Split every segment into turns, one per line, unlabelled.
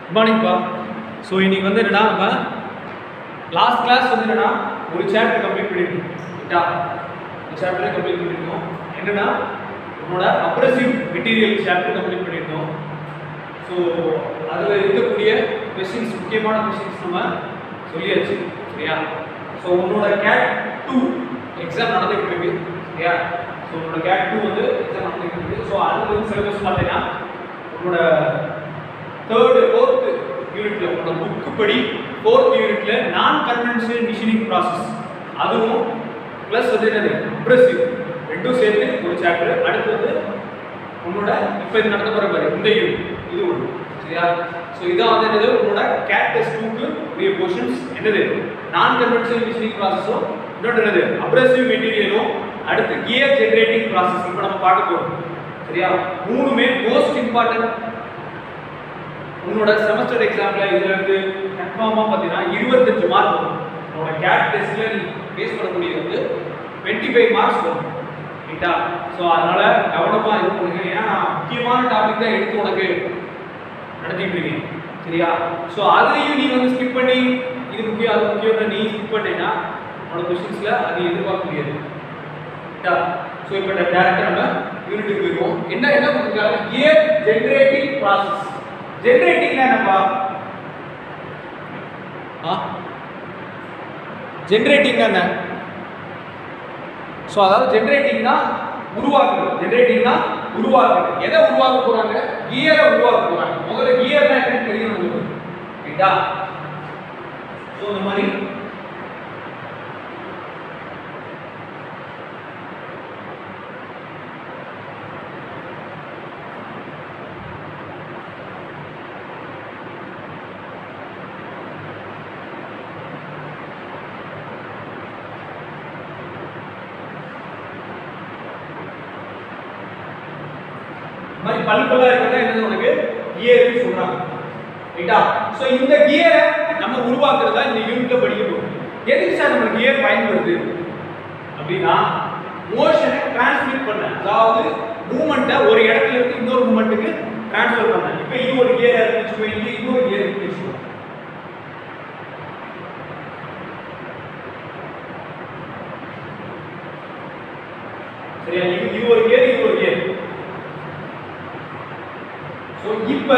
Good மார்னிங்ப்பா. So இன்றைக்கி வந்து என்னென்னா நம்ம லாஸ்ட் கிளாஸ் வந்து என்னென்னா ஒரு சாப்டர் கம்ப்ளீட் பண்ணியிருக்கோம். ரைட்டா? ஒரு சாப்டரே கம்ப்ளீட் பண்ணியிருக்கோம். என்னென்னா நம்மளோட அப்ரசிவ் மெட்டீரியல் சாப்டர் கம்ப்ளீட் பண்ணியிருக்கோம். ஸோ அதில் இருக்கக்கூடிய கொஸ்டின்ஸ், முக்கியமான கொஸ்டின்ஸ் நம்ம சொல்லியாச்சு. சரியா? ஸோ உன்னோட கேட் 2 எக்ஸாம் நடந்துகிட்டு இருக்கு. சரியா? ஸோ உன்னோட கேட் 2 வந்து எக்ஸாம் நடந்துகிட்டு இருக்கு. ஸோ அதுக்கு வந்து சிலபஸ் பார்த்தீங்கன்னா உன்னோட 3rd 4th யூனிட்ல உங்களோட புக்கு படி 4th யூனிட்ல நான் கன்வென்ஷனல் மிஷினிங் ப்ராசஸ் அதுவும் ப்ளஸ் வந்து என்னது அப்ரசிவ் ரெண்டும் சேர்த்து ஒரு சாப்டர். அடுத்து வந்து உன்னோட இப்போ இது நடத்த போகிற பாரு இந்த யூனிட் இது ஒன்று. சரியா? ஸோ இதான் வந்து என்னது உன்னோட கேட் டெஸ்ட் 2க்கு உரிய போர்ஷன்ஸ். என்னது நான் கன்வென்ஷனல் மிஷினிங் ப்ராசஸும் இன்னொன்று என்னது அப்ரசிவ் மெட்டீரியலும் அடுத்து கியர் ஜெனரேட்டிங் ப்ராசஸ் இப்போ நம்ம பார்க்க போகிறோம். சரியா? மூணுமே மோஸ்ட் இம்பார்ட்டன்ட். உன்னோட செமஸ்டர் எக்ஸாம்ல இதுல இருந்து கன்ஃபார்மா பார்த்தீங்கன்னா 25 மார்க் வரும். உன்னோட கேட் டெஸ்ட்ல நீ ஃபேஸ் பண்ணக்கூடியது வந்து 25 மார்க்ஸ் வரும். ரைட்டா? ஸோ அதனால கவனமா இது பண்ணுங்க. ஏன்னா நான் முக்கியமான டாபிக் தான் எடுத்து உனக்கு நடத்திட்டு இருக்கேன். சரியா? ஸோ அதையும் நீ வந்து ஸ்கிப் பண்ணி இது முக்கியம் அது முக்கியம்னு நீ ஸ்கிப் பண்ணீங்கன்னா உன்னோட கொஸ்டின்ஸ்ல அது எதிர்பார்க்க முடியாது. ரைட்டா? ஸோ இப்போ டேரக்டா நம்ம யூனிட்டுக்கு போயிடுவோம். என்ன கொடுத்துருக்காங்க? Gear generating process. ஜெனரேட்டிங்னா என்னப்பா? ஜெனரேட்டிங்னா என்ன? ஸோ அதாவது ஜெனரேட்டிங்னா உருவாக்குறது. ஜெனரேட்டிங்னா உருவாக்குறது. எதை உருவாக்க போறாங்க? கியரை உருவாக்க போறாங்க. முதல்ல கியர்னா என்னன்னு தெரியணும் உங்களுக்கு. ரைட்டா? ஸோ இந்த மாதிரி பல்பலா இருக்கிறதா என்னது உனக்கு கியர்னு சொல்றாங்க. ரைட்டா? சோ இந்த கியரை நம்ம உருவாக்குறதா இந்த யூனிட்ல படிக்க போறோம். எதுக்கு சார் நம்ம கியர் பயன்படுது அப்படினா மோஷனை டிரான்ஸ்மிட் பண்ண, அதாவது மூவ்மெண்ட்டை ஒரு இடத்துல இருந்து இன்னொரு மூவ்மெண்ட்டுக்கு ட்ரான்ஸ்ஃபர் பண்ண. இப்போ இது ஒரு கியர் இருந்துச்சு, இங்க இன்னொரு கியர் இருந்துச்சு. சரியா? இது ஒரு கியர், இது ஒரு கியர். சோ இப்போ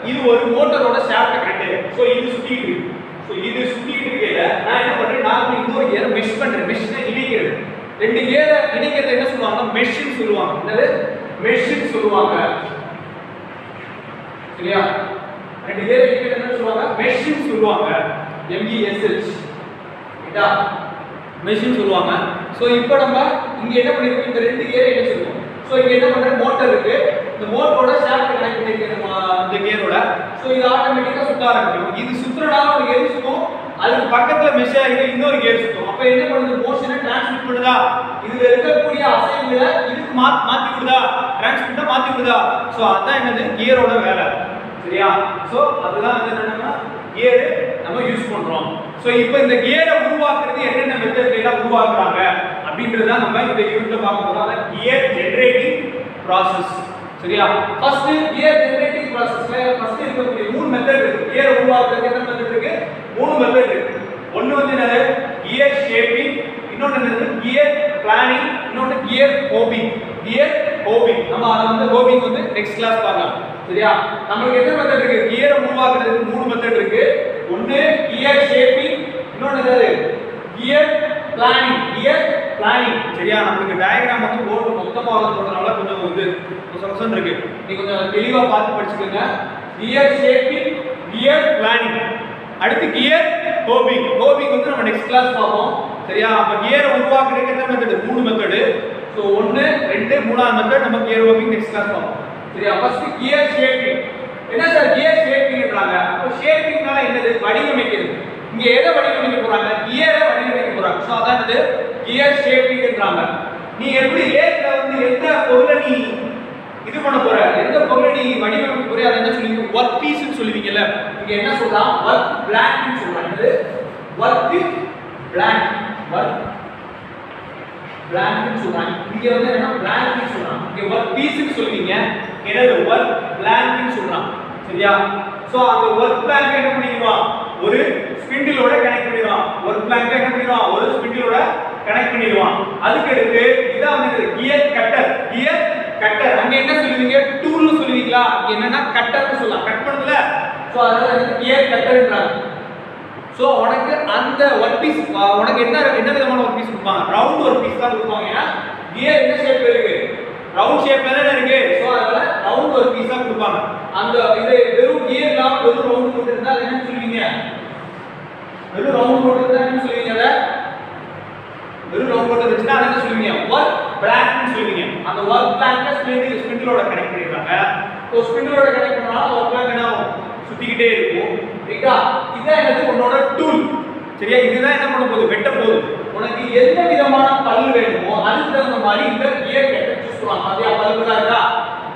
இது ஒரு மோட்டரோட ஷாஃப்ட் கனெக்ட். சோ இது சுத்திட்டு இருக்கு. சோ இது சுத்திட்டு இருக்கேல நான் என்ன பண்றேன்? நான் இன்னொரு கியரை மெஷ் பண்றேன். மெஷ்னா இணைக்கிறது. ரெண்டு கியரை இணைக்கிறது என்ன சொல்லுவாங்க? மெஷ்னு சொல்லுவாங்க. என்னது? மெஷ்னு சொல்லுவாங்க. சரியா? ரெண்டு கியரை இணைக்கிறது என்ன சொல்லுவாங்க? மெஷ்னு சொல்லுவாங்க. MESH. ரைட்டா? மெஷ்னு சொல்லுவாங்க. சோ இப்போ நம்ம இங்க என்ன பண்ணிருக்கோம்? இந்த ரெண்டு கியரை இணைச்சிருக்கோம். சோ இங்க என்ன பண்ற? மோட்டார் இருக்கு. இந்த மோட்டரோட ஷாஃப்ட் கனெக்ட் பண்ணிருக்கோம் இந்த கியரோட. சோ இது ஆட்டோமேட்டிக்கா சுத்த ஆரம்பிக்கும். இது சுத்துறனால ஒரு கியர் சுத்தும், அதுக்கு பக்கத்துல மெஷ் ஆகி இன்னொரு கியர் சுத்தும். அப்ப என்ன பண்ணுது? மோஷனை ட்ரான்ஸ்மிட் பண்ணுதா? இதுல இருக்கக்கூடிய அசைவுகளை இதுக்கு மாத்தி விடுதா? ட்ரான்ஸ்மிட்டா மாத்தி விடுதா? சோ அதான் என்னது கியரோட வேலை. சரியா? சோ அதுதான் வந்து என்னன்னா கியர் நம்ம யூஸ் பண்றோம். சோ இப்போ இந்த கியரை உருவாக்குறது என்னென்ன மெத்தட்ல எல்லாம் உருவாக்குறாங்க அப்படின்றத நம்ம இந்த யூனிட்ல பார்க்க போறோம். அத கியர் ஜெனரேட்டிங் ப்ராசஸ். சரியா? ஃபர்ஸ்ட் கியர் ஜெனரேட்டிங் ப்ராசஸ்ல ஃபர்ஸ்ட் இருக்கக்கூடிய மூணு மெத்தட் இருக்கு. கியர் உருவாக்குறதுக்கு என்ன மெத்தட் இருக்கு? மூணு மெத்தட் இருக்கு. ஒன்னு வந்து என்னது? கியர் ஷேப்பிங், இன்னொன்னு என்னது? கியர் பிளானிங், இன்னொன்னு கியர் ஹோபிங். கியர் ஹோபிங் நம்ம அத வந்து ஹோபிங் வந்து நெக்ஸ்ட் கிளாஸ் பார்க்கலாம். சரியா? நமக்கு என்ன மெத்தட் இருக்கு? கியரை உருவாக்குறதுக்கு மூணு மெத்தட் இருக்கு. ஒன்னு கியர் ஷேப்பிங், இன்னொன்னு என்னது? Gear planning. Gear planning. சரியா? நமக்கு டயகிராம் வந்து போர்டு மொத்தமா வரதுனால கொஞ்சம் வந்து சம்சன் இருக்கு. நீ கொஞ்சம் தெளிவா பார்த்து படிச்சுக்கங்க. Gear shaping, gear planing. அடுத்து கியர் ஹோபிங். ஹோபிங் வந்து நம்ம நெக்ஸ்ட் கிளாஸ் பார்ப்போம். சரியா? அப்ப கியரை உருவாக்குறதுக்கு என்ன மெத்தட்? மூணு மெத்தட். சோ 1 2 3ஆவது மெத்தட் நம்ம கியர் ஹோபிங் நெக்ஸ்ட் கிளாஸ் பார்ப்போம். சரியா? First gear shaping. என்ன சார் கியர் ஷேப்பிங்ன்றாங்க? அப்ப ஷேப்பிங்னால என்னது? வடிவமைக்கிறது. இங்க எதை வடிவமைக்க போறாங்க? கியரை வடிவமைக்க போறாங்க. சோ அதான் இது கியர் ஷேப்பிங்ன்றாங்க. நீ எப்படி லேட்ல வந்து எந்த பொருளை நீ இது பண்ண போற, எந்த பொருளை நீ வடிவமைக்க போற, அதை என்ன சொல்லுவீங்க? வொர்க் பீஸ்னு சொல்லுவீங்கல்ல. இங்க என்ன சொல்றான்? வொர்க் பிளாங்க்னு சொல்றாங்க. இது வொர்க் பிளாங்க். வொர்க் பிளாங்க்னு சொல்றாங்க. இங்க வந்து என்ன? பிளாங்க்னு சொல்றாங்க. இங்க வொர்க் பீஸ்னு சொல்லுவீங்க. என்னது? வொர்க் பிளாங்க்னு சொல்றாங்க. சரியா? சோ அந்த ஒர்க் பிளாங்க் என்ன பண்ணிடுவான் ஒரு ஸ்பிண்டிலோட கனெக்ட் பண்ணிடுவான் ஒர்க் பிளாங்க் என்ன பண்ணிடுவான் ஒரு ஸ்பிண்டிலோட கனெக்ட் பண்ணிடுவான் அதுக்கு அடுத்து இதான் வந்து கியர் கட்டர் அங்க என்ன சொல்லுவீங்க டூல்னு சொல்லுவீங்களா என்னன்னா கட்டர்னு சொல்லலாம் கட் பண்ணல சோ அதனால கியர் கட்டர்ன்றாங்க சோ உனக்கு அந்த ஒர்க் பீஸ் உனக்கு என்ன விதமான ஒர்க் பீஸ் கொடுப்பாங்க ரவுண்ட் ஒர்க் பீஸ் தான் கொடுப்பாங்க ஏன்னா கியர் என்ன ஷேப்ல இருக்கு ரவுண்ட் ஷேப்ல தான் இருக்கு சோ அதனால ரவுண்ட் ஒர்க் பீஸ் தான் கொடுப்பாங்க அந்த இது வெறும் கியர்ல வெறும் ரவுண்ட் போட்டு இருந்தா என்ன சொல்லுவீங்க வெறும் ரவுண்ட் போட்டு இருந்தா என்ன சொல்லுவீங்க அத வெறும் ரவுண்ட் போட்டு இருந்துச்சுன்னா அதை என்ன சொல்லுவீங்க ஒர்க் பிளாங்க்னு சொல்லுவீங்க அந்த ஒர்க் பிளாங்க் ஸ்பிண்டிலோட கனெக்ட் பண்ணிடுறாங்க சோ ஸ்பிண்டிலோட கனெக்ட் பண்ணா ஒர்க் பிளாங்க் என்ன ஆகும் சுத்திக்கிட்டே இருக்கும் சரியா இதான் என்னது உன்னோட டூல் சரியா இதுதான் என்ன பண்ண போகுது வெட்ட போகுது உனக்கு எந்த விதமான பல்லு வேணுமோ அதுக்கு தகுந்த மாதிரி இந்த கியர் கட்டர் சூஸ் பண்ணுவாங்க அதே பல்லு தான் இருக்கா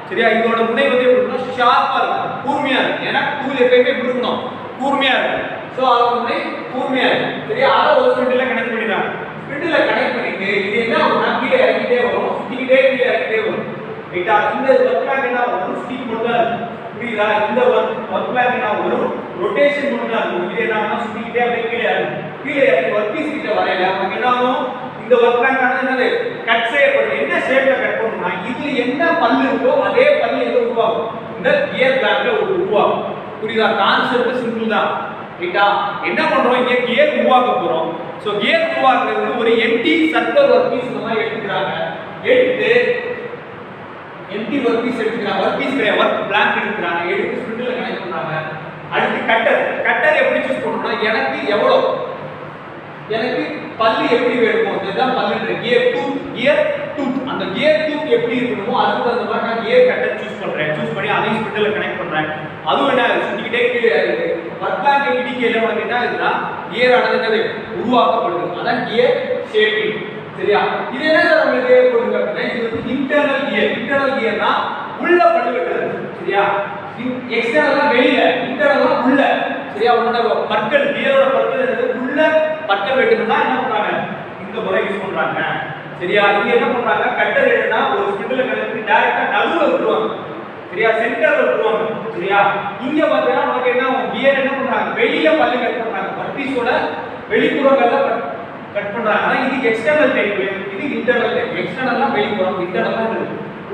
சரியா இதோட முனை வந்து எப்படின்னா ஷார்ப்பா இருக்கும் கூர்மையா இருக்கும் ஏன்னா டூல் எப்பயுமே எப்படி இருக்கணும் கூர்மையா இருக்கும் சோ அதோட முனை கூர்மையா இருக்கும் சரியா அதை ஒரு ஸ்பிண்டில கனெக்ட் பண்ணிடுறாங்க ஸ்பிண்டில கனெக்ட் பண்ணிட்டு இது என்ன ஆகும்னா கீழே இறங்கிட்டே வரும் சுத்திக்கிட்டே கீழே இறங்கிட்டே வரும் ரைட்டா இந்த ஒர்க் பிளாங்க் என்ன வரும் ஸ்டிக் மட்டும் தான் இருக்கும் புரியுதா இந்த ஒர்க் பிளாங்க் என்ன வரும் ரொட்டேஷன் மட்டும் தான் இருக்கும் இது என்னன்னா சுத்திக்கிட்டே அப்படியே கீழே இறங்கும் கீழே இறங்கி ஒர்க் பீஸ் கிட்ட வரையில நமக்கு என்ன ஆகும் இந்த ஒர்க் பிளாங்க் ஆனது என்னது கட் செய்யப்படுது என்ன ஷேப்ல கட் பண்ணணும்னா இதுல என்ன பல்லு இருக்கோ அதே பல்லு எங்க உருவாகும் இந்த கியர் பிளாங்க்ல உருவாகும் புரியுதா கான்செப்ட் சிம்பிள் தான் ரைட்டா என்ன பண்றோம் இங்க கியர் உருவாக்க போறோம் சோ கியர் உருவாக்குறது ஒரு எம்டி சர்க்கிள் ஒர்க் பீஸ் இந்த மாதிரி எடுத்துக்கிறாங்க எடுத்து எம்டி ஒர்க் பீஸ் எடுத்துக்கிறாங்க ஒர்க் பீஸ் கிடையாது ஒர்க் பிளாங்க் எடுத்துக்கிறாங்க எடுத்து ஸ்பிண்டில கனெக்ட் பண்றாங்க அடுத்து கட்டர் எப்படி சூஸ் பண்ணணும்னா எனக்கு பல்லு எப்படி வேணுமோ இதுதான் பல்லுன்ற கியர் டூத் அந்த கியர் டூத் எப்படி இருக்கணுமோ அதுக்கு தகுந்த மாதிரி நான் கியர் கட்டர் சூஸ் பண்ணி அதையும் ஸ்பிண்டில கனெக்ட் பண்றேன் அதுவும் என்ன சுத்திக்கிட்டே கீழே இருக்கு ஒர்க் பிளாங்க் இடிக்கையில உனக்கு என்ன ஆகுதுன்னா கியர் ஆனது என்னது உருவாக்கப்படுது அதான் கியர் ஷேப்பிங் சரியா இது என்ன சார் உங்களுக்கு போடுங்க அப்படின்னா இது வந்து இன்டர்னல் கியர்னா உள்ள பல்லு வெட்டுறது சரியா எக்ஸ்டர்னலா வெளியில இன்டர்னலா உள்ள சரியா உன்னோட பற்கள் கியரோட பற்கள் என்னது உள்ள பற்கள் வெட்டணும்னா என்ன பண்றாங்க இந்த முறை யூஸ் பண்றாங்க சரியா இங்க என்ன பண்றாங்க கட்டர் என்னன்னா ஒரு ஸ்பிண்டில கனெக்ட் பண்ணி டைரக்டா நடுவுல விட்டுருவாங்க சரியா சென்டர்ல விட்டுருவாங்க சரியா இங்க பார்த்தீங்கன்னா நமக்கு என்ன கியர் என்ன பண்றாங்க வெளியில பல்லு கட் பண்றாங்க பர்பீஸோட வெளிப்புறங்கள்ல கட் பண்றாங்க ஆனா இது எக்ஸ்டர்னல் டைப் இது இன்டர்னல் டைப் எக்ஸ்டர்னல்னா வெளிப்புறம் இன்டர்னல்னா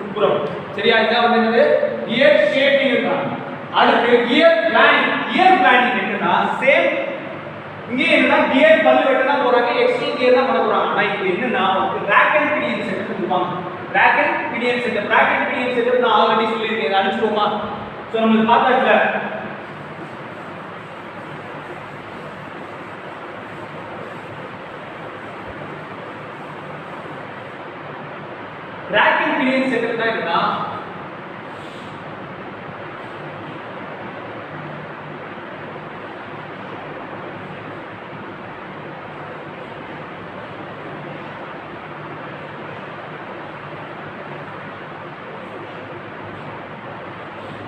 உட்புறம் சரியா இதான் வந்து என்னது கியர் ஷேப்பிங்ன்றாங்க அடுத்து கியர் பிளானிங் என்னன்னா சேம் இங்க என்னன்னா கியர் பல்லு வெட்டனா போறாங்க எக்ஸ்டர்னல் கியர் தான் பண்ண போறாங்க ஆனா இது என்னன்னா ரேக் அண்ட் பினியன் செட் கொடுப்பாங்க ரேக் அண்ட் பினியன் செட் நான் ஆல்ரெடி சொல்லியிருக்கேன் அடிச்சுக்கோமா சோ நம்ம பார்த்தாச்சுல rack and pinion setup தான் என்னன்னா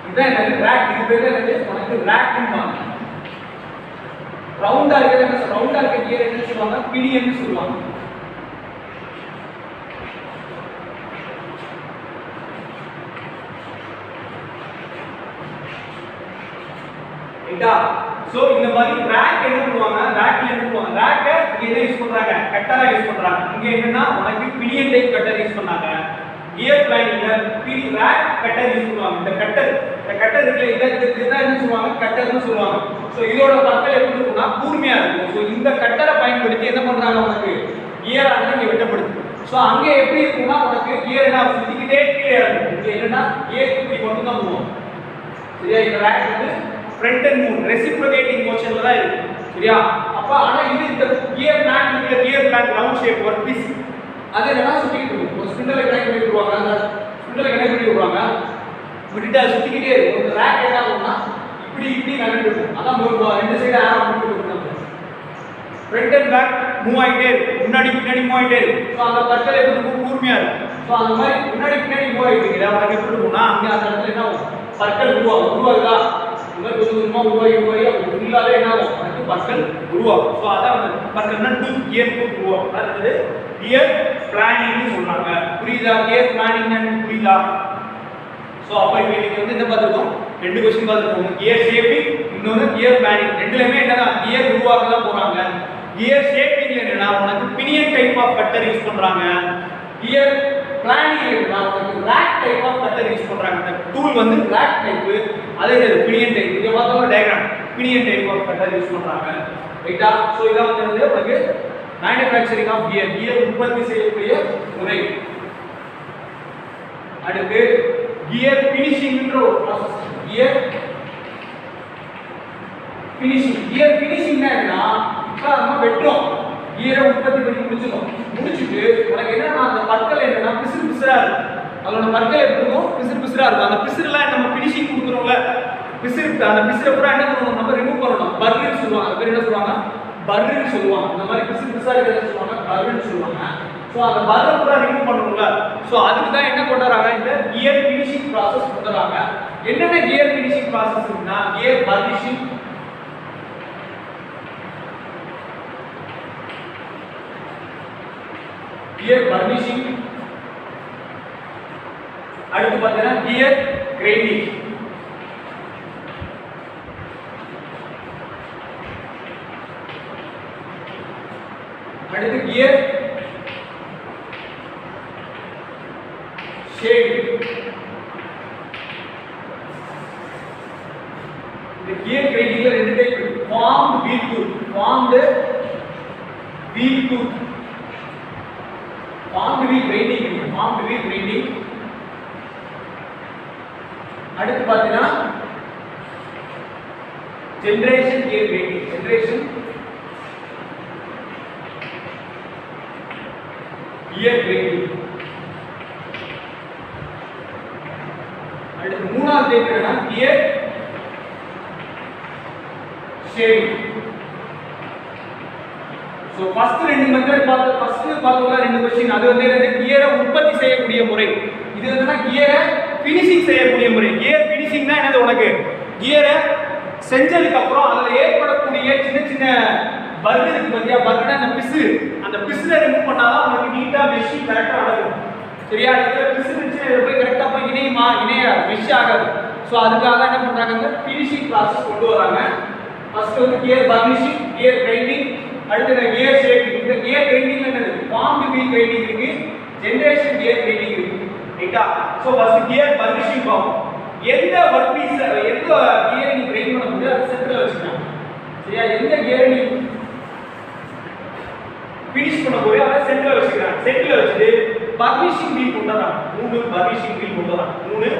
இதான் rack இது பேரு என்னது உனக்கு rack ன்னுவாங்க ரவுண்டா இருக்க கியர் என்ன சொல்லுவாங்க பினியன் சொல்லுவாங்க சோ இந்த மாதிரி ரேக் என்ன பண்ணுவாங்க ரேக்க என்ன யூஸ் பண்றாங்க கட்டரா யூஸ் பண்றாங்க இங்க என்னன்னா உனக்கு பினியன் டைப் கட்டர் யூஸ் பண்ணாங்க கியர் பிளானிங்ல ரேக் கட்டர் யூஸ் பண்ணுவாங்க இந்த கட்டர் இருக்குல இத என்ன சொல்லுவாங்க கட்டர்னு சொல்லுவாங்க சோ இதோட பற்கள் எப்படி இருக்கும்னா கூர்மையா இருக்கும் சோ இந்த கட்டரை பயன்படுத்தி என்ன பண்றாங்க உனக்கு கியர் ஆனது இங்க வெட்டப்படுது சோ அங்க எப்படி இருக்கும்னா உனக்கு கியர் என்ன சுத்திக்கிட்டே கீழே இறங்கும் இங்க என்னன்னா கியர் இப்படி கொண்டு தான் போகும் சரியா இந்த ரேக் வந்து ஃப்ரண்ட் அண்ட் மூவ் ரெசிப்ரோகேட்டிங் மோஷன்ல தான் இருக்கு சரியா அப்ப ஆனா இது இந்த gear blank round shape work piece அது என்னன்னா சுத்திக்கிட்டு இருக்கும் ஒரு ஸ்பிண்டில கனெக்ட் பண்ணி விடுவாங்க அந்த ஸ்பிண்டில கனெக்ட் பண்ணி விடுவாங்க விட்டுட்டா சுத்திக்கிட்டே இருக்கும் இந்த ரேக் என்ன ஆகும்னா இப்படி கனெக்ட் இருக்கும் அதான் ரெண்டு சைடு ஆரோ பண்ணி விடுறாங்க ஃப்ரண்ட் அண்ட் பேக் மூவ் ஆயிட்டே இருக்கு முன்னாடி பின்னாடி மூவ் ஆயிட்டே இருக்கு சோ அந்த பற்கள் எப்படி கூர்மையா இருக்கும் சோ அந்த மாதிரி முன்னாடி பின்னாடி மூவ் ஆயிட்டு இருக்கு உனக்கு எப்படி இருக்கும்னா அங்க அந்த இடத்துல என்ன ஆகும் பற்கள் உருவாகுதா இந்த கொஞ்சமா உருவாகி ஃபுல்லாவே என்ன ஆகும் அதுக்கு பற்கள் உருவாகும் சோ அதான் வந்து பற்கள்னா கியர் உருவாகும் அதாவது கியர் பிளானிங்னு சொல்றாங்க புரியுதா கியர் பிளானிங் புரியுதா சோ அப்ப இன்னைக்கு வந்து என்ன பார்த்திருக்கோம் ரெண்டு क्वेश्चन பார்த்துருக்கோம். கியர் ஷேப்பிங் இன்னொரு கியர் பிளானிங். ரெண்டுலயுமே என்னதான் கியர் உருவாக்க தான் போறாங்க. கியர் ஷேப்பிங்ல என்னன்னா உனக்கு pinion type of cutter use பண்றாங்க. கியர் பிளானிங் என்னன்னா உனக்கு rack type of cutter use பண்றாங்க. அந்த டூல் வந்து ரேக் டைப், அதே பினியன் டைப். இங்க பார்த்தோம்னா diagram pinion type of cutter use பண்றாங்க. ரைட்டா? சோ இதான் வந்து உங்களுக்கு மேனுஃபேக்சரிங் ஆஃப் கியர், கியர் உற்பத்தி செய்யக்கூடிய முறை. அடுத்து கியர் ஃபினிஷிங்ன்ற ஒரு process. Gear finishing. கியர் ஃபினிஷிங்னா என்ன? இப்ப நம்ம வெட்றோம், கியரை உற்பத்தி பண்ணி முடிச்சிடும். முடிச்சிட்டு உனக்கு என்னன்னா அந்த பற்கள் என்னன்னா பிசுறு பிசுறா இருக்கும். அதோட பற்கள் எப்படி இருக்கும்? பிசுறு பிசுறா இருக்கும். அந்த பிசுறுலாம் நம்ம ஃபினிஷிங் கொடுக்குறோம்ல, பிசுறு அந்த பிசுறை பூரா என்ன பண்ணணும்? நம்ம ரிமூவ் பண்ணணும். பர்ன்னு சொல்லுவாங்க. அது பேர் என்ன சொல்லுவாங்க? பர்ன்னு சொல்லுவாங்க. இந்த மாதிரி பிசுறு பிசுறா இருக்கிறத சொல்லுவாங்க பர்ன்னு சொல்லுவாங்க. சோ அந்த பர்ரை பூரா ரிமூவ் பண்ணணும்ல. சோ அதுக்கு தான் என்ன கொண்டு வராங்க? இந்த கியர் ஃபினிஷிங் process கொண்டு வராங்க. என்னென்ன கியர் ஃபினிஷிங் process இருக்குன்னா கியர் பர்னிஷிங், கியர் பர்னிஷிங், அடுத்து பார்த்தீங்கன்னா கியர் கிரைண்டிங், அடுத்து கியர் ஷேப்பிங். இந்த கியர் கிரைண்டிங்ல ரெண்டு டைப் இருக்கு. Formed wheel tooth, formed wheel tooth, formed wheel grinding இருக்கு. Formed wheel grinding. அடுத்து பார்த்தீங்கன்னா generation gear grinding, generation gear grinding. அடுத்து மூணாவது டைப் என்னன்னா கியர் ஷேப்பிங். சோ ஃபர்ஸ்ட் ரெண்டு மெத்தட் பார்த்தோம்னா ரெண்டு क्वेश्चन. அது வந்து என்ன? கியரை உற்பத்தி செய்யக்கூடிய முறை. இது என்னன்னா கியரை ஃபினிஷிங் செய்யக்கூடிய முறை. கியர் ஃபினிஷிங்னா என்னது? உனக்கு கியரை செஞ்சதுக்கு அப்புறம் அதுல ஏற்படக்கூடிய சின்ன சின்ன பர்ன் இருக்கு பாத்தியா? பர்ன்னா அந்த பிசுறு, அந்த பிசுறை ரிமூவ் பண்ணாதான் உனக்கு நீட்டா மெஷின் கரெக்டா நடக்கும். சரியா? இதுல பிசுறு இருந்துச்சு போய் கரெக்டா போய் இணையாது, மெஷ் ஆகாது. சோ அதுக்காக என்ன பண்றாங்க? ஃபினிஷிங் process கொண்டு வராங்க. ஃபர்ஸ்ட் வந்து கியர் பர்னிஷிங், கியர் கிரைண்டிங், அடுத்து கியர் ஷேப்பிங். இந்த கியர் கிரைண்டிங்ல என்னது? ஃபார்ம்டு வீல் கிரைண்டிங் இருக்கு, ஜெனரேஷன் கியர் கிரைண்டிங் இருக்கு. ரைட்டா? சோ ஃபர்ஸ்ட் கியர் பர்னிஷிங் பார்ப்போம். எந்த ஒர்க் பீஸ், எந்த கியர் நீ கிரைண்ட் பண்ண முடியும் அது சென்டர்ல வச்சுக்கலாம். சரியா? எந்த கியர் நீ ஃபினிஷ் பண்ண போறியோ அதை சென்டர்ல வச்சுக்கலாம். சென்டர்ல வச்சுட்டு பர்னிஷிங் வீல் கொண்டு வராங்க. 3 பர்னிஷிங் வீல் கொண்டு வராங்க. 3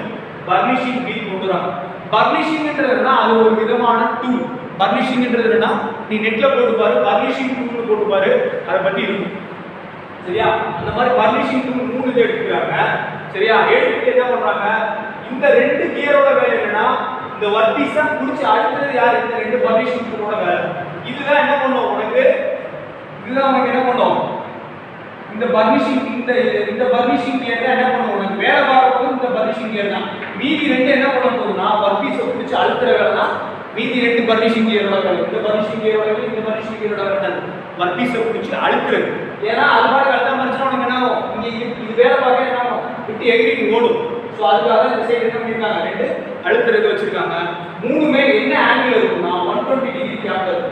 பர்னிஷிங் வீல் கொண்டு வராங்க. பர்னிஷிங்ன்றதுனா அது ஒரு விதமான டூல். பர்னிஷிங்ன்றது என்னன்னா நீ நெட்ல போட்டு பாரு, பர்னிஷிங் டூல் போட்டு பாரு, அத பத்தி இருக்கும். சரியா? அந்த மாதிரி பர்னிஷிங் டூல் 3 இது எடுத்துக்கறாங்க. சரியா? எடுத்துட்டு என்ன பண்றாங்க? இந்த ரெண்டு கியரோட வேலை என்னன்னா இந்த ஒர்க் பீஸ புடிச்சு அடுத்து யார்? இந்த ரெண்டு பர்னிஷிங் டூலோட வேலை. இதுதான் என்ன பண்ணும் உனக்கு? இதுதான் உனக்கு என்ன பண்ணும்? இந்த பர்னிஷிங் இந்த பர்னிஷிங் கியர் தான் என்ன பண்ணும் உனக்கு? வேலை பார்க்கும்போது இந்த பர்னிஷிங் கியர் தான். மீதி ரெண்டு என்ன பண்ண போகுதுன்னா ஒர்க் பீஸ புடிச்சு அழுத்துற வேலை தான் மீதி ரெண்டு பர்னிஷிங் கியரோட வேலை. இந்த பர்னிஷிங் கியரோட வேலை, இந்த பர்னிஷிங் கியரோட வேலை ஒர்க் பீஸ புடிச்சு அழுத்துறது. ஏன்னா அது மாதிரி அழுத்தாம இருந்துச்சுன்னா உனக்கு என்ன ஆகும்? இங்க இது வேலை பார்க்க என்ன ஆகும்? விட்டு எகிரிட்டு ஓடும். சோ அதுக்காக இந்த சைடு என்ன பண்ணிருக்காங்க? ரெண்டு அழுத்துறது வச்சிருக்காங்க. மூணுமே என்ன ஆங்கிள் இருக்கும்னா 120 டிகிரி ஆங்கிள்,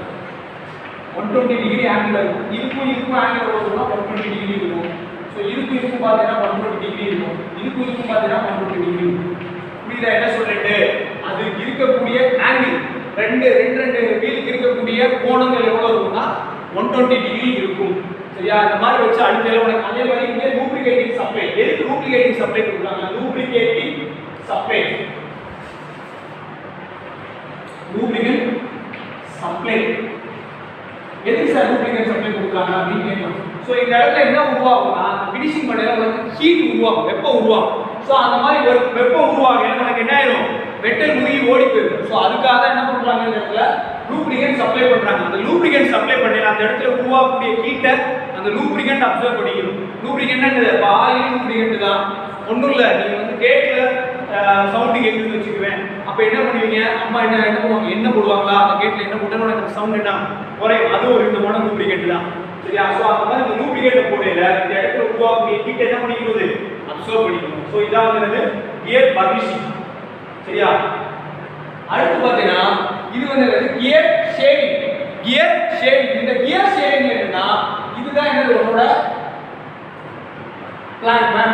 120 டிகிரி ஆங்கிள் இருக்கும். இதுக்கும் ஆங்கிள் வரும்னா 120 டிகிரி இருக்கும். சோ இதுக்கும் பாத்தீங்கன்னா 120 டிகிரி இருக்கும். இதுக்கும் பாத்தீங்கன்னா 120 டிகிரி இருக்கும். புரியுதா என்ன சொல்றேன்? அது இருக்கக்கூடிய ஆங்கிள் ரெண்டு வீலுக்கு இருக்கக்கூடிய கோணங்கள் எவ்வளவு இருக்கும்னா 120 டிகிரி இருக்கும். சரியா? இந்த மாதிரி வச்சு அழுத்தல உனக்கு. அதே மாதிரி இங்க லூப்ரிகேட்டிங் சப்ளை. எதுக்கு லூப்ரிகேட்டிங் சப்ளை கொடுக்குறாங்க? Lubricating supply, lubricate supply. எதுக்கு சார் லூப்ரிகேட் சப்ளை கொடுக்குறாங்க அப்படின்னு கேட்கலாம். சோ இந்த இடத்துல என்ன உருவாகும்னா ஃபினிஷிங் பண்ணல உங்களுக்கு ஹீட் உருவாகும், வெப்பம் உருவாகும். சோ அந்த மாதிரி வெப்பம் உருவாகும் நமக்கு என்ன ஆயிடும்? மெட்டல் முழுகி ஓடி போயிடும். சோ அதுக்காக என்ன பண்றாங்க? இந்த இடத்துல லூப்ரிகேட் சப்ளை பண்றாங்க. அந்த லூப்ரிகேட் சப்ளை பண்ணல அந்த இடத்துல உருவாகக்கூடிய ஹீட்டை அந்த லூப்ரிகேட் அப்சர்வ் பண்ணிக்கணும். லூப்ரிகேட் என்னது? ஆயில் லூப்ரிகேட் தான். ஒண்ணும் இல்ல, நீங்க வந்து கேட்ல சவுண்ட் கேக்குதுன்னு வச்சுக்குவேன். அப்ப என்ன பண்ணுவீங்க? அம்மா என்ன பண்ணுவாங்க? என்ன போடுவாங்களா? அந்த கேட்ல என்ன போட்டா உனக்கு சவுண்ட் என்ன குறையும்? அது ஒரு விதமான லூப்ரிகேட் தான். சரியா? சோ அந்த மாதிரி இந்த லூப்ரிகேட் போடல இந்த இடத்துல உருவாகக்கூடிய ஹீட் என்ன பண்ணிக்கிறது? அப்சர்வ் பண்ணிக்கணும். சோ இதான் வந்து கியர் பர்னிஷிங். சரியா? அடுத்து பார்த்தீங்கன்னா இது வந்து கியர் ஷேவிங். கியர் ஷேவிங், இந்த கியர் ஷேவிங் என்னன்னா இதுதான் என்னது உன்னோட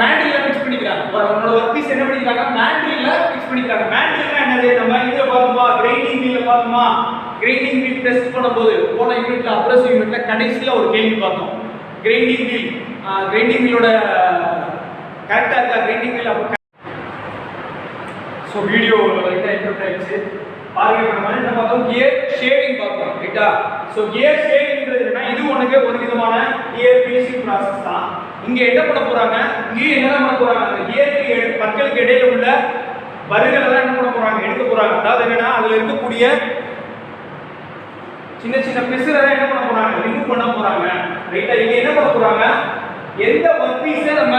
மேண்டில்ல ஃபிக்ஸ் பண்ணிக்கிறாங்க. உன்னோட ஒர்க் பீஸ் என்ன பண்ணிக்கிறாங்க, மேண்டில்ல ஃபிக்ஸ் பண்ணிக்கிறாங்க. மேண்டில்னா என்னது, நம்ம இதுல பார்த்தோமா கிரைண்டிங் வீல்ல பார்த்தோமா, கிரைண்டிங் வீல் டெஸ்ட் பண்ணும்போது போன யூனிட்ல அப்ரசிவ் யூனிட்ல கடைசியில ஒரு கேள்வி பார்த்தோம். கிரைண்டிங் வீலோட கரெக்டா இருக்கா கிரைண்டிங் வீல். அப்போ ஸோ வீடியோ லைட்டாக இன்டர்ப்ட் ஆயிடுச்சு பாருங்க. நம்ம என்ன பார்த்தோம், கியர் ஷேவிங் பார்த்தோம் ரைட்டா. ஸோ கியர் ஷேவிங்கிறது என்னன்னா இது உனக்கு ஒரு விதமான கியர் ஃபினிஷிங் ப்ராசஸ் தான். இங்க என்ன பண்ண போறாங்க, இங்கே என்ன பண்ண போறாங்க, அந்த கியருக்கு பற்களுக்கு இடையில உள்ள பருகளை தான் என்ன பண்ண போறாங்க, எடுக்க போறாங்க. அதாவது என்னன்னா அதுல இருக்கக்கூடிய சின்ன சின்ன பிசுரை என்ன பண்ண போறாங்க, ரிமூவ் பண்ண போறாங்க ரைட்டா. இங்க என்ன பண்ண போறாங்க, எந்த ஒர்க் பீஸை நம்ம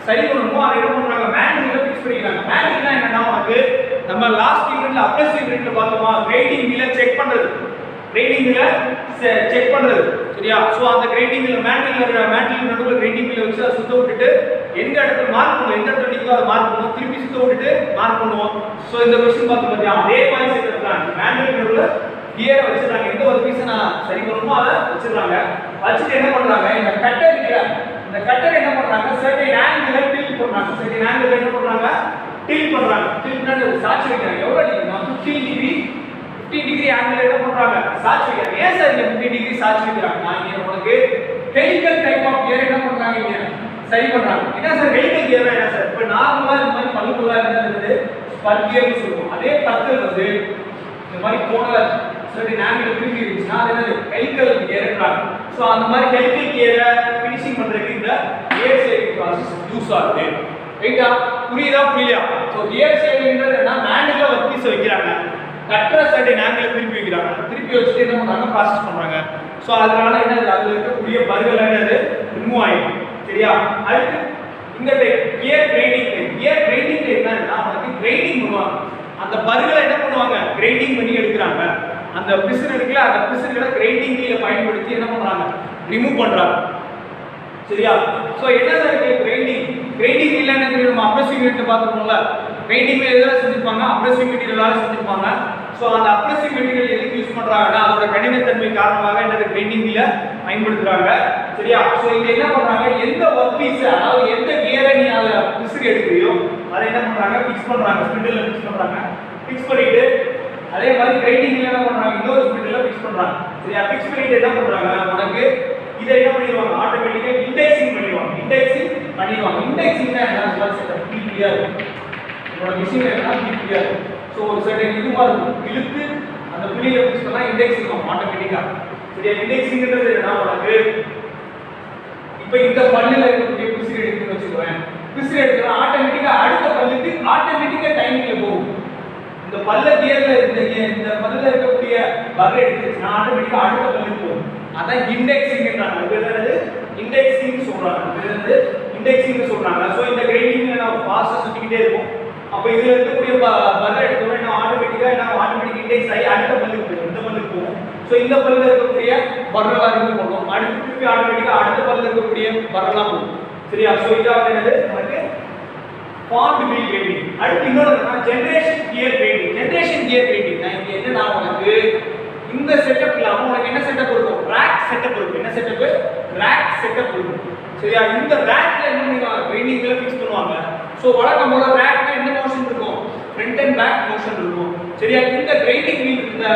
சரி பண்ணணுமோ அதை என்ன பண்றாங்க, மேண்டில்ல ஃபிக்ஸ் பண்ணிக்கிறாங்க. மேண்டில்னா என்னன்னா உனக்கு நம்ம லாஸ்ட் யூனிட்ல அப்ரசிவ் யூனிட்ல பார்த்தோமா, கிரைண்டிங் வீலை செக் பண்றது, கிரைண்டிங் வீலை செக் பண்றது சரியா. ஸோ அந்த கிரைண்டிங் வீல் மேண்டில் நடுவில் கிரைண்டிங் வீலை வச்சு அதை சுத்த விட்டுட்டு எந்த இடத்துல மார்க் பண்ணுவோம், எந்த இடத்துல நிற்குதோ அதை மார்க் பண்ணுவோம், திருப்பி சுத்த விட்டுட்டு மார்க் பண்ணுவோம். ஸோ இந்த கொஸ்டின் பார்த்து பார்த்தியா அதே மாதிரி செட் தான். மேண்டில் நடுவில் கியரை வச்சிருக்காங்க, எந்த ஒரு பீஸை நான் சரி பண்ணணுமோ அதை வச்சிருக்காங்க. வச்சுட்டு என்ன பண்றாங்க, இந்த கட்டர் இந்த கட்டர் என்ன பண்றாங்க, சர்டைன் ஆங்கிள் டில்ட் பண்றாங்க. சர்டைன் ஆங்கிள் என்ன பண்றாங்க, டில்ட் பண்றாங்க. டில்ட்னா சாட்சி வைக்கிறாங்க. எவ்வளவு டிகிரி, 15 டிகிரி ஆங்கிள் என்ன பண்றாங்க, சாட்சி வைக்கிறாங்க. ஏன் சார் இங்க 15 டிகிரி சாட்சி வைக்கிறாங்க, நான் இங்க உங்களுக்கு ஹெலிக்கல் டைப் ஆஃப் கியர் என்ன பண்றாங்க இங்க சரி பண்றாங்க. என்ன சார் ஹெலிக்கல் கியர் என்ன சார், இப்போ நார்மலா இந்த மாதிரி பல்லுக்குள்ள இருந்தது ஸ்பர் கியர்னு சொல்லுவோம். அதே பற்கள் வந்து இந்த மாதிரி போனல சர்டைன் ஆங்கிள் திரும்பி இருந்துச்சுன்னா அது என்னது ஹெலிக்கல் கியர்ன்றாங்க. ஸோ அந்த மாதிரி ஹெலிக்கல் கியரை ஃபினிஷிங் பண்றதுக்கு இந்த கியர் ஷேவிங் ப்ராசஸ் யூஸ் ஆகுது ரைட்டா. புரியுதா புரியலையா. ஸோ கியர் ஷேவிங்ன்றது என்னன்னா மேண்டில்ல ஒர்க் பீஸ் வைக்கிறாங்க, கட்டரை சர்டைன் ஆங்கிள் திருப்பி வைக்கிறாங்க, திருப்பி வச்சுட்டு என்ன பண்றாங்க, ப்ராசஸ் பண்றாங்க. ஸோ அதனால என்னது அதுல இருக்கக்கூடிய பருகள் என்னது ரிமூவ் ஆயிடும் சரியா. அடுத்து இந்த கியர் கிரைண்டிங் என்னன்னா உனக்கு கிரைண்டிங் பண்ணுவாங்க. அந்த பருகளை என்ன பண்ணுவாங்க, கிரைண்டிங் பண்ணி எடுக்கிறாங்க. அந்த பிசுறு இருக்குல்ல, அந்த பிசுறுகளை கிரைண்டிங் வீலை பயன்படுத்தி என்ன பண்றாங்க, ரிமூவ் பண்றாங்க சரியா. சோ என்ன சார் கிரைண்டிங் வீல் என்ன நம்ம அப்ரசிவ் யூனிட்ல பார்த்துருப்போம்ல, கிரைண்டிங் வீல் எதெல்லாம் செஞ்சிருப்பாங்க, அப்ரசிவ் மெட்டீரியலால செஞ்சிருப்பாங்க. சோ அந்த அப்ரசிவ் மெட்டீரியல் எதுக்கு யூஸ் பண்றாங்கன்னா அதோட கடினத்தன்மை காரணமாக என்னது கிரைண்டிங் வீலை பயன்படுத்துறாங்க சரியா. சோ இங்க என்ன பண்றாங்க, எந்த ஒர்க் பீஸ் அதாவது எந்த கியரை நீ அதை பிசுறு எடுக்கிறியோ அதை என்ன பண்றாங்க, ஃபிக்ஸ் பண்றாங்க, ஸ்பிண்டில்ல ஃபிக்ஸ் பண்றாங்க. ஃபிக்ஸ் பண்ணிட்டு அதே மாதிரி கிரைண்டிங் வீல் என்ன பண்றாங்க, இன்னொரு ஸ்பிண்டில்ல ஃபிக்ஸ் பண்றாங்க சரியா. ஃபிக்ஸ் பண்ணிட்டு என்ன பண்றாங்க, உனக்கு இதை என்ன பண்ணிடுவாங்க, ஆட்டோமேட்டிக்கா இண்டெக்ஸிங் பண்ணிடுவாங்க. இண்டெக்ஸிங்னா என்ன செட்டப் பிபிஆர், உங்களோட மிஷின் என்ன பிபிஆர். ஸோ ஒரு சர்டன் இது மாதிரி இருக்கும், இழுத்து அந்த புள்ளியில ஃபிக்ஸ் பண்ணா இண்டெக்ஸிங் ஆகும் ஆட்டோமேட்டிக்கா சரியா. இண்டெக்ஸிங்ன்றது என்ன, உனக்கு இப்போ இந்த பல்லுல இருக்கக்கூடிய பிசிறு எடுத்துன்னு வச்சுக்கோங்க, பிசிறு எடுத்தா ஆட்டோமேட்டிக்கா அடுத்த பல்லுக்கு ஆட்டோமேட்டிக்கா டைமிங்ல போகும். இந்த பல்ல கியர்ல இந்த பல்லுல இருக்கக்கூடிய பல்ல எடுத்துச்சுன்னா ஆட்டோமேட்டிக்கா அடுத்த பல்லுக்கு போகும். அதான் இண்டெக்ஸிங்ன்றாங்க. இது என்னது இண்டெக்ஸிங் சொல்றாங்க. இது என்னது இண்டெக்ஸிங் சொல்றாங்க. சோ இந்த கிரைண்டிங் நான் ஃபாஸ்டா சுத்திக்கிட்டே இருக்கும். அப்ப இதுல இருக்கக்கூடிய பல்ல எடுத்தோம்னா என்ன ஆட்டோமேட்டிக் இண்டெக்ஸ் ஆகி அடுத்த பல்லுக்கு போகும், இந்த பல்லுக்கு போகும். சோ இந்த பல்லுல இருக்கக்கூடிய பர்ரெல்லாம் ரிமூவ் பண்ணுவோம், அடுத்து திருப்பி ஆட்டோமேட்டிக்கா அடுத்த பல்லுல இருக்கக்கூடிய பர்ரெல்லாம் போகும் சரியா. சோ இதாவது என்னது நமக்கு ஃபாண்ட் வீல் கிரைண்டிங். அடுத்து இன்னொரு ஜெனரேஷன் கியர் கிரைண்டிங். நான் இங்க என்னன்னா உனக்கு இந்த செட்டப் இல்லாம உனக்கு என்ன செட்டப் இருக்கும், ரேக் செட்டப் இருக்கும். என்ன செட்டப், ரேக் செட்டப் இருக்கும் சரியா. இந்த ரேக்ல என்ன பண்ணுவாங்க, கிரைண்டிங் வீல ஃபிக்ஸ் பண்ணுவாங்க. சோ வழக்கம் போல ரேக்ல என்ன மோஷன் இருக்கும், ஃப்ரண்ட் அண்ட் பேக் மோஷன் இருக்கும் சரியா. இந்த கிரைண்டிங் வீல் இந்த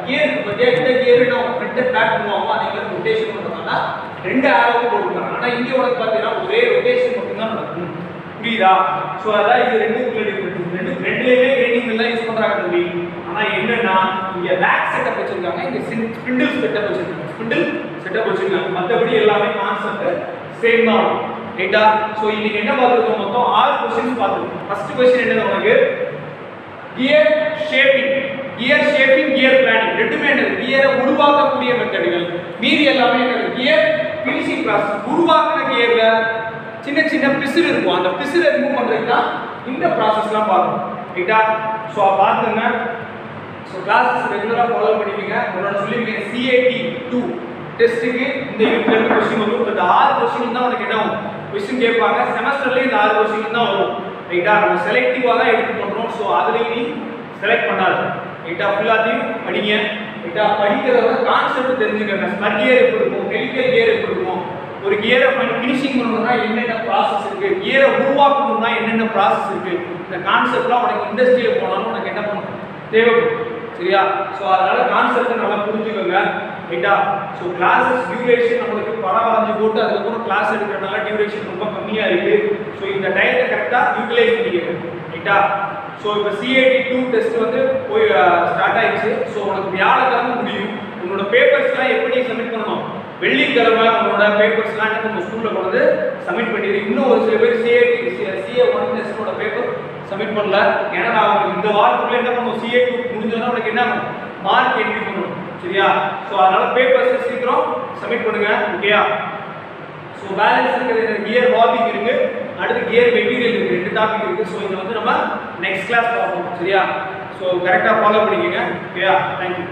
கியர் இந்த கியர் நான் ஃப்ரண்ட் அண்ட் பேக் பண்ணுவாங்க, அதே மாதிரி ரொட்டேஷன் பண்றதுனால ரெண்டு ஆரோவும் போட்டுருக்காங்க. ஆனா இங்க உனக்கு பாத்தீங்கன்னா ஒரே ரொட்டேஷன் மட்டும் தான் நடக்கும் புரியுதா. சோ அதான் இது ரெண்டுக்குள்ள டிஃபரன்ஸ். ரெண்டுலயுமே கிரைண்டிங் வீல் தான் யூஸ் பண்றாங்க தம்பி. ஆனா என்னன்னா இங்க ரேக் செட்டப் வச்சிருக்காங்க, இங்க ஸ்பிண்டில் செட்டப் வச்சிருக்காங்க. மத்தபடி எல்லாமே கான்செப்ட் சேம் தான் ரைட்டா. சோ இன்னைக்கு என்ன பார்த்துருக்கோம், மொத்தம் 6 क्वेश्चंस பார்த்துருக்கோம். ஃபர்ஸ்ட் क्वेश्चन என்னது உங்களுக்கு, கியர் ஷேப்பிங், கியர் பிளானிங். ரெண்டுமே என்னது, கியரை உருவாக்கக்கூடிய மெத்தட்கள். மீதி எல்லாமே என்னது, கியர் ஃபினிஷிங் ப்ராசஸ். உருவாக்குன கியர்ல சின்ன சின்ன பிசுறு இருக்கும், அந்த பிசுறை ரிமூவ் பண்றதுக்கு தான் இந்த ப்ராசஸ்லாம் பார்க்கணும் ரைட்டா. ஸோ பார்த்துங்க. ஸோ கிளாஸஸ் ரெகுலராக ஃபாலோ பண்ணிக்கங்க. உங்களோட சொல்லியிருக்கேன் CAT 2 டெஸ்ட்டுக்கு இந்த யூனிட்ல இருந்து கொஸ்டின் வரும். இந்த 6 கொஸ்டின் தான் உனக்கு என்ன ஆகும், கொஸ்டின் கேட்பாங்க. செமஸ்டர்லேயே இந்த 6 கொஸ்டின் தான் வரும் ரைட்டா. நம்ம செலக்டிவாக தான் எடுத்து பண்ணுறோம். ஸோ அதுலேயும் நீ செலக்ட் பண்ணாத. ரைட்டா, ஃபுல்லாத்தையும் படிங்க. ரைட்டா, படிக்கிறத கான்செப்ட் தெரிஞ்சுக்கங்க. ஸ்பர் கியர் எப்படி இருக்கும், ஹெலிக்கல் கியர் எப்படி இருக்கும், ஒரு கியரை ஃபினிஷிங் பண்ணணும்னா என்னென்ன ப்ராசஸ் இருக்கு, கியரை உருவாக்கணும்னா என்னென்ன ப்ராசஸ் இருக்கு, இந்த கான்செப்ட்லாம் உனக்கு இண்டஸ்ட்ரியில் போனாலும் உனக்கு என்ன பண்ணணும் தேவைப்படும். சரியா? ஸோ அதனால கான்செப்டை நல்லா புரிஞ்சுக்கோங்க. ரைட்டா? ஸோ கிளாஸஸ் டியூரேஷன் நம்மளுக்கு படம் வரைஞ்சு போட்டு அதுக்கப்புறம் கிளாஸ் எடுக்கிறதுனால டியூரேஷன் ரொம்ப கம்மியாக இருக்கு. ஸோ இந்த டைத்தை கரெக்டாக யூட்டிலைஸ் பண்ணிக்கோங்க. ரைட்டா? ஸோ இப்போ CAT 2 டெஸ்ட் வந்து போய் ஸ்டார்ட் ஆயிடுச்சு. ஸோ உனக்கு வியாழக்கிழமை முடியும். உன்னோட பேப்பர்ஸ்லாம் எப்படி சப்மிட் பண்ணணும், வெள்ளிக்கிழமை உங்களோட பேப்பர்ஸ்லாம் என்ன நம்ம ஸ்கூலில் கொண்டு சப்மிட் பண்ணிடு. இன்னும் ஒரு சில பேர் CA1 டெஸ்ட்டோட பேப்பர் சப்மிட் பண்ணல. ஏன்னா நான் இந்த வாரத்துக்குள்ள என்ன பண்ணுவோம், CA2 முடிஞ்சோன்னா உனக்கு என்ன மார்க் என்ட்ரி பண்ணணும். சரியா? ஸோ அதனால பேப்பர்ஸ் சீக்கிரம் சப்மிட் பண்ணுங்க. ஓகேயா? ஸோ பேலன்ஸ் இருக்கிறது கியர் வார்மிங் இருக்கு, அடுத்து கியர் மெட்டீரியல் இருக்கு, 2 டாபிக் இருக்கு. ஸோ இதை வந்து நம்ம நெக்ஸ்ட் கிளாஸ் பார்ப்போம். சரியா? ஸோ கரெக்டாக ஃபாலோ பண்ணிக்கோங்க. ஓகேயா? தேங்க்யூ.